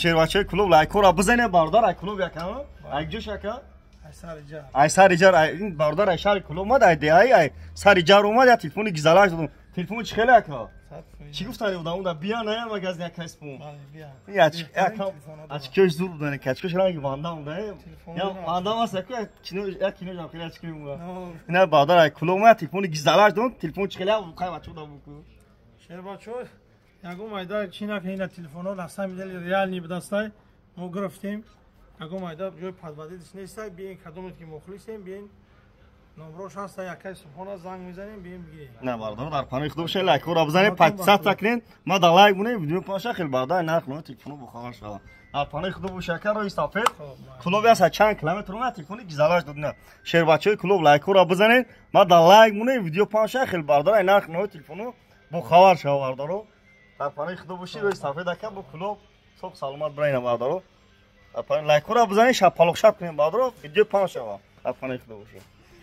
شیروچه کلوب لایکورا بزنه باردار کلوب یکم اگجوش یکم ای سر جار این باردار اشار کلوب ما دای ای سر جار اومد یا تلفن گزالاش دادم تلفن چی خیلی یکم چی گفتن اون دا بیا نه مگه از یک اسپون بیا اچ کش زور بدن کچکش رنگ واندا اون یا واندا واسه که چینو یک کینو جام خیلی چکی اون نه باردار کلوب ما تلفن گزالاش دادم تلفن چی خیلی اون قای بچو دا بکو شیروچه یگو مایدا چینا که این تلفن‌ها لحظه میدلی ریال نی بدستای ما گرفتیم یگو مایدا جوی پادوادی دیش نیستای بیاین کدومت که مخلصیم بیاین نمبرش هست یکی سفونه زنگ میزنیم بیاین بگیریم نه باردار در پانه خودش لایک رو بزنید 500 تکرین ما در لایک مونه ویدیو پاشه خیلی باردار نه خلوت تلفنو بخوام شما در پانه خودش شکر رو استافه کلوب یا چند کیلومتر اون تلفنی گزارش دادن شهر بچه کلوب لایک رو بزنید ما در لایک مونه ویدیو پاشه خیلی باردار نه خلوت تلفنو بخوام شما باردارو در پانه خودش رو استافه دکه با کلوب صبح سلامت برای باردارو در پانه لایک رو بزنید شب پالوک شب کنیم باردارو ویدیو پاشه در پانه خودش